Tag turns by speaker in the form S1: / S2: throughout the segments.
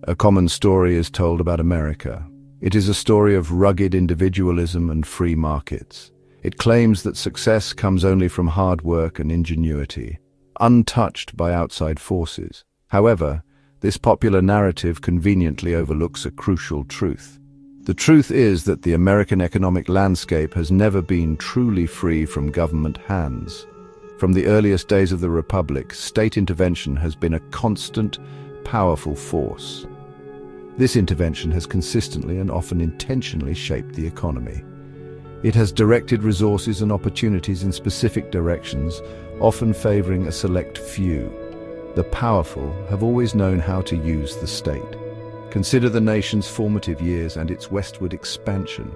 S1: A common story is told about America. It is a story of rugged individualism and free markets. It claims that success comes only from hard work and ingenuity, untouched by outside forces. However, this popular narrative conveniently overlooks a crucial truth. The truth is that the American economic landscape has never been truly free from government hands. From the earliest days of the Republic, state intervention has been a constant, powerful force. This intervention has consistently and often intentionally shaped the economy. It has directed resources and opportunities in specific directions, often favoring a select few. The powerful have always known how to use the state. Consider the nation's formative years and its westward expansion.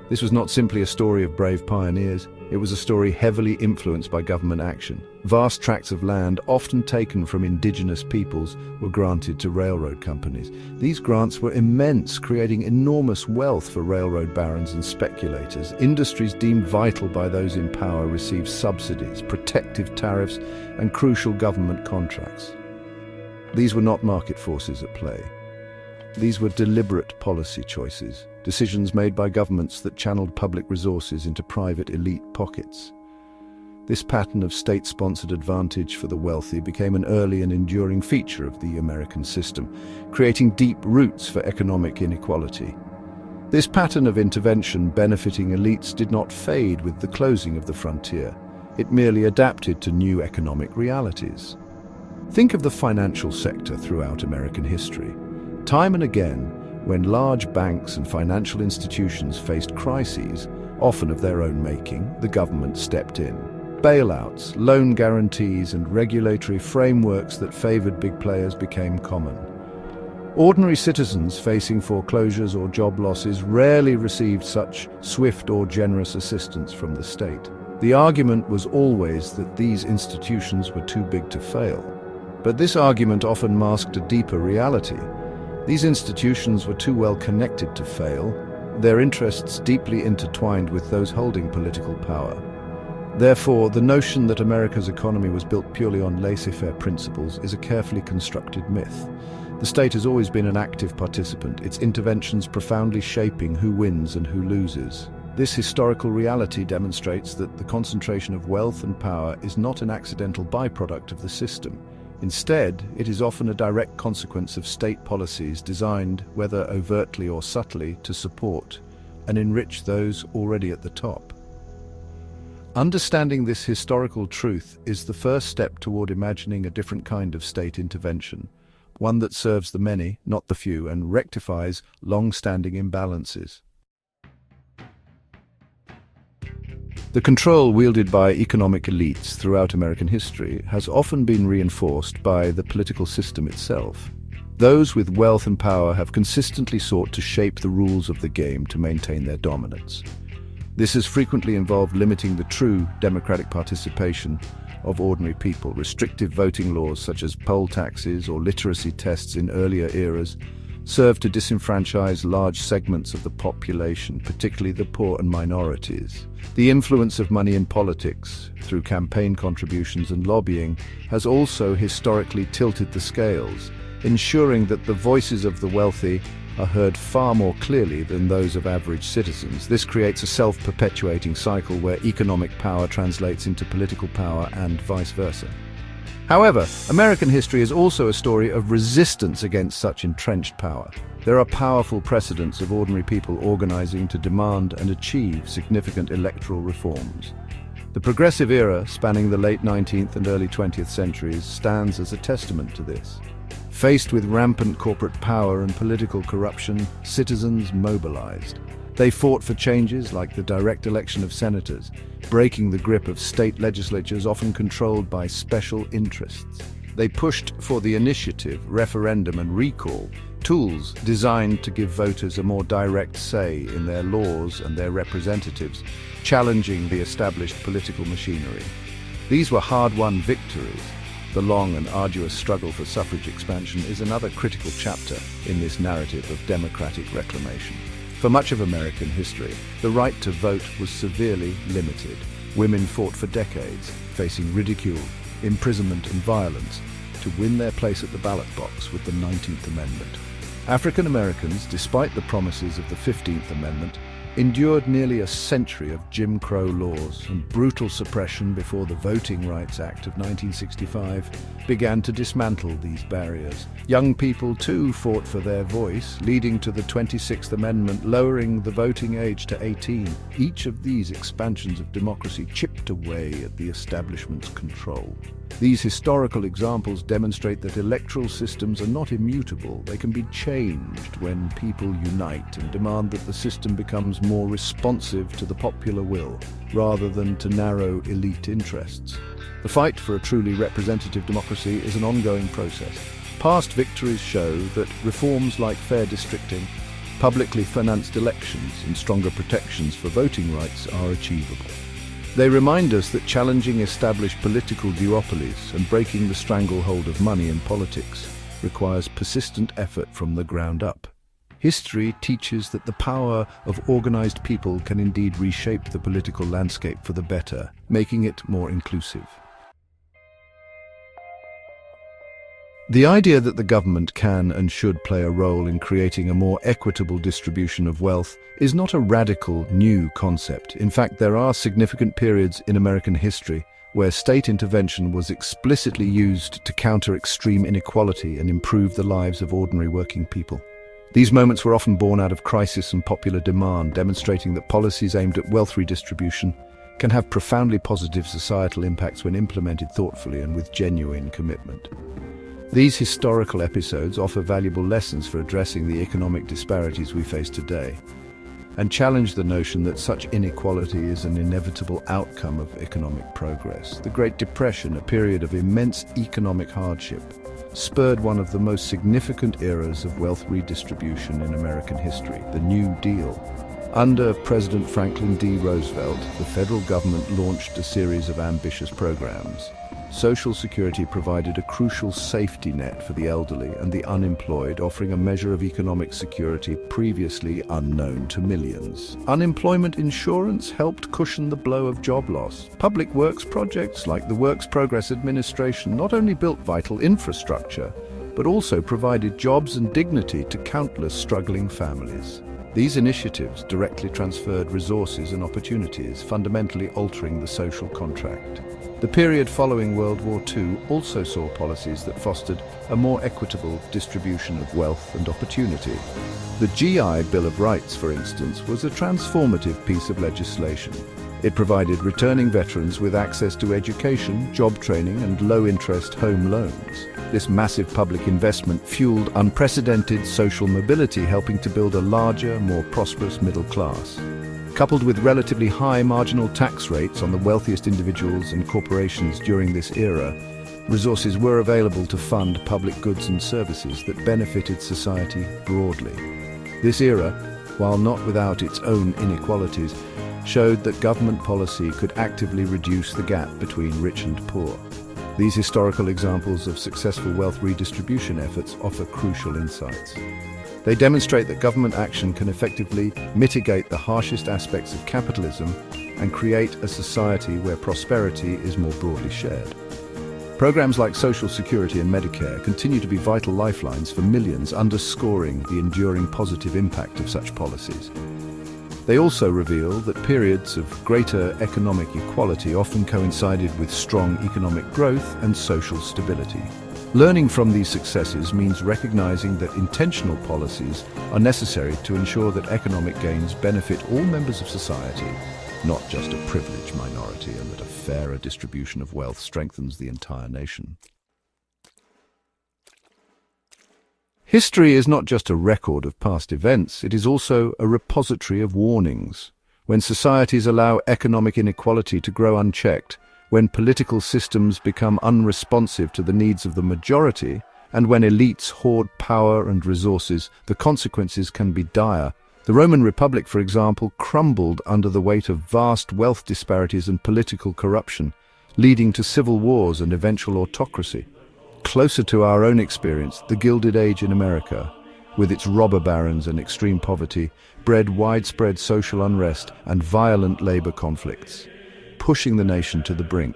S1: This was not simply a story of brave pioneers, it was a story heavily influenced by government action. Vast tracts of land, often taken from indigenous peoples, were granted to railroad companies. These grants were immense, creating enormous wealth for railroad barons and speculators. Industries deemed vital by those in power received subsidies, protective tariffs, and crucial government contracts. These were not market forces at play. These were deliberate policy choices, decisions made by governments that channeled public resources into private elite pockets. This pattern of state-sponsored advantage for the wealthy became an early and enduring feature of the American system, creating deep roots for economic inequality. This pattern of intervention benefiting elites did not fade with the closing of the frontier. It merely adapted to new economic realities. Think of the financial sector throughout American history. Time and again, when large banks and financial institutions faced crises, often of their own making, the government stepped in. Bailouts, loan guarantees, and regulatory frameworks that favored big players became common. Ordinary citizens facing foreclosures or job losses rarely received such swift or generous assistance from the state. The argument was always that these institutions were too big to fail. But this argument often masked a deeper reality. These institutions were too well connected to fail, their interests deeply intertwined with those holding political power. Therefore, the notion that America's economy was built purely on laissez-faire principles is a carefully constructed myth. The state has always been an active participant, its interventions profoundly shaping who wins and who loses. This historical reality demonstrates that the concentration of wealth and power is not an accidental byproduct of the system. Instead, it is often a direct consequence of state policies designed, whether overtly or subtly, to support and enrich those already at the top. Understanding this historical truth is the first step toward imagining a different kind of state intervention, one that serves the many, not the few, and rectifies long-standing imbalances. The control wielded by economic elites throughout American history has often been reinforced by the political system itself. Those with wealth and power have consistently sought to shape the rules of the game to maintain their dominance. This has frequently involved limiting the true democratic participation of ordinary people. Restrictive voting laws such as poll taxes or literacy tests in earlier eras served to disenfranchise large segments of the population, particularly the poor and minorities. The influence of money in politics, through campaign contributions and lobbying, has also historically tilted the scales, ensuring that the voices of the wealthy are heard far more clearly than those of average citizens. This creates a self-perpetuating cycle where economic power translates into political power and vice versa. However, American history is also a story of resistance against such entrenched power. There are powerful precedents of ordinary people organizing to demand and achieve significant electoral reforms. The progressive era, spanning the late 19th and early 20th centuries, stands as a testament to this. Faced with rampant corporate power and political corruption, citizens mobilized. They fought for changes like the direct election of senators, breaking the grip of state legislatures often controlled by special interests. They pushed for the initiative, referendum, and recall, tools designed to give voters a more direct say in their laws and their representatives, challenging the established political machinery. These were hard-won victories. The long and arduous struggle for suffrage expansion is another critical chapter in this narrative of democratic reclamation. For much of American history, the right to vote was severely limited. Women fought for decades, facing ridicule, imprisonment, and violence to win their place at the ballot box with the 19th Amendment. African Americans, despite the promises of the 15th Amendment, endured nearly a century of Jim Crow laws and brutal suppression before the Voting Rights Act of 1965 began to dismantle these barriers. Young people too fought for their voice, leading to the 26th Amendment lowering the voting age to 18. Each of these expansions of democracy chipped away at the establishment's control. These historical examples demonstrate that electoral systems are not immutable. They can be changed when people unite and demand that the system becomes more responsive to the popular will, rather than to narrow elite interests. The fight for a truly representative democracy is an ongoing process. Past victories show that reforms like fair districting, publicly financed elections, and stronger protections for voting rights are achievable. They remind us that challenging established political duopolies and breaking the stranglehold of money in politics requires persistent effort from the ground up. History teaches that the power of organized people can indeed reshape the political landscape for the better, making it more inclusive. The idea that the government can and should play a role in creating a more equitable distribution of wealth is not a radical, new concept. In fact, there are significant periods in American history where state intervention was explicitly used to counter extreme inequality and improve the lives of ordinary working people. These moments were often born out of crisis and popular demand, demonstrating that policies aimed at wealth redistribution can have profoundly positive societal impacts when implemented thoughtfully and with genuine commitment. These historical episodes offer valuable lessons for addressing the economic disparities we face today, and challenge the notion that such inequality is an inevitable outcome of economic progress. The Great Depression, a period of immense economic hardship, spurred one of the most significant eras of wealth redistribution in American history, the New Deal. Under President Franklin D. Roosevelt, the federal government launched a series of ambitious programs. Social Security provided a crucial safety net for the elderly and the unemployed, offering a measure of economic security previously unknown to millions. Unemployment insurance helped cushion the blow of job loss. Public works projects like the Works Progress Administration not only built vital infrastructure, but also provided jobs and dignity to countless struggling families. These initiatives directly transferred resources and opportunities, fundamentally altering the social contract. The period following World War II also saw policies that fostered a more equitable distribution of wealth and opportunity. The GI Bill of Rights, for instance, was a transformative piece of legislation. It provided returning veterans with access to education, job training, and low-interest home loans. This massive public investment fueled unprecedented social mobility, helping to build a larger, more prosperous middle class. Coupled with relatively high marginal tax rates on the wealthiest individuals and corporations during this era, resources were available to fund public goods and services that benefited society broadly. This era, while not without its own inequalities, showed that government policy could actively reduce the gap between rich and poor. These historical examples of successful wealth redistribution efforts offer crucial insights. They demonstrate that government action can effectively mitigate the harshest aspects of capitalism and create a society where prosperity is more broadly shared. Programs like Social Security and Medicare continue to be vital lifelines for millions, underscoring the enduring positive impact of such policies. They also reveal that periods of greater economic equality often coincided with strong economic growth and social stability. Learning from these successes means recognizing that intentional policies are necessary to ensure that economic gains benefit all members of society, not just a privileged minority, and that a fairer distribution of wealth strengthens the entire nation. History is not just a record of past events, it is also a repository of warnings. When societies allow economic inequality to grow unchecked, when political systems become unresponsive to the needs of the majority, and when elites hoard power and resources, the consequences can be dire. The Roman Republic, for example, crumbled under the weight of vast wealth disparities and political corruption, leading to civil wars and eventual autocracy. Closer to our own experience, the Gilded Age in America, with its robber barons and extreme poverty, bred widespread social unrest and violent labor conflicts, pushing the nation to the brink.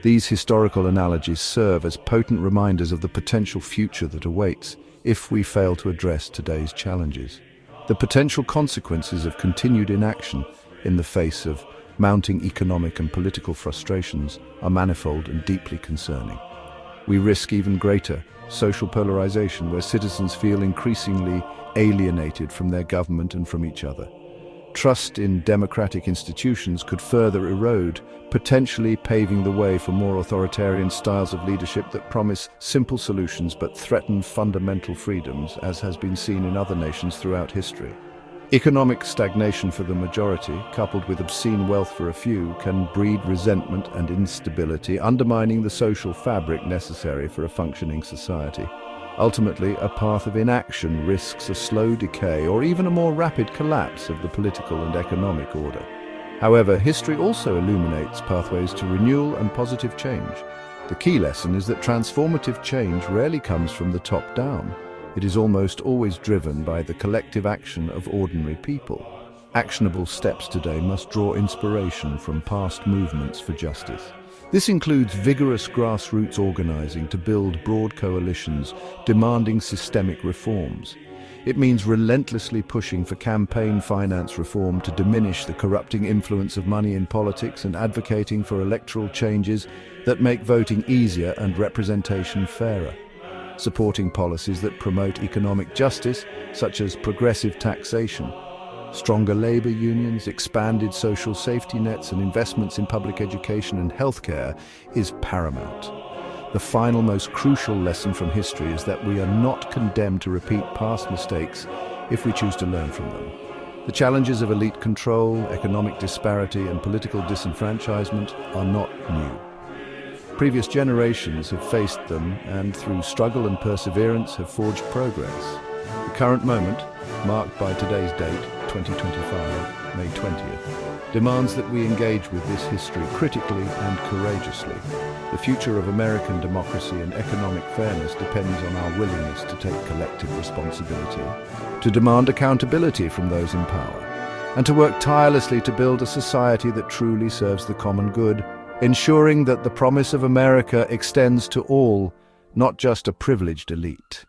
S1: These historical analogies serve as potent reminders of the potential future that awaits if we fail to address today's challenges. The potential consequences of continued inaction in the face of mounting economic and political frustrations are manifold and deeply concerning. We risk even greater social polarization, where citizens feel increasingly alienated from their government and from each other. Trust in democratic institutions could further erode, potentially paving the way for more authoritarian styles of leadership that promise simple solutions but threaten fundamental freedoms, as has been seen in other nations throughout history. Economic stagnation for the majority, coupled with obscene wealth for a few, can breed resentment and instability, undermining the social fabric necessary for a functioning society. Ultimately, a path of inaction risks a slow decay or even a more rapid collapse of the political and economic order. However, history also illuminates pathways to renewal and positive change. The key lesson is that transformative change rarely comes from the top down. It is almost always driven by the collective action of ordinary people. Actionable steps today must draw inspiration from past movements for justice. This includes vigorous grassroots organizing to build broad coalitions demanding systemic reforms. It means relentlessly pushing for campaign finance reform to diminish the corrupting influence of money in politics and advocating for electoral changes that make voting easier and representation fairer. Supporting policies that promote economic justice, such as progressive taxation, stronger labor unions, expanded social safety nets, and investments in public education and healthcare is paramount. The final, most crucial lesson from history is that we are not condemned to repeat past mistakes if we choose to learn from them. The challenges of elite control, economic disparity, and political disenfranchisement are not new. Previous generations have faced them and, through struggle and perseverance, have forged progress. The current moment, marked by today's date, 2025, May 20th, demands that we engage with this history critically and courageously. The future of American democracy and economic fairness depends on our willingness to take collective responsibility, to demand accountability from those in power, and to work tirelessly to build a society that truly serves the common good, ensuring that the promise of America extends to all, not just a privileged elite.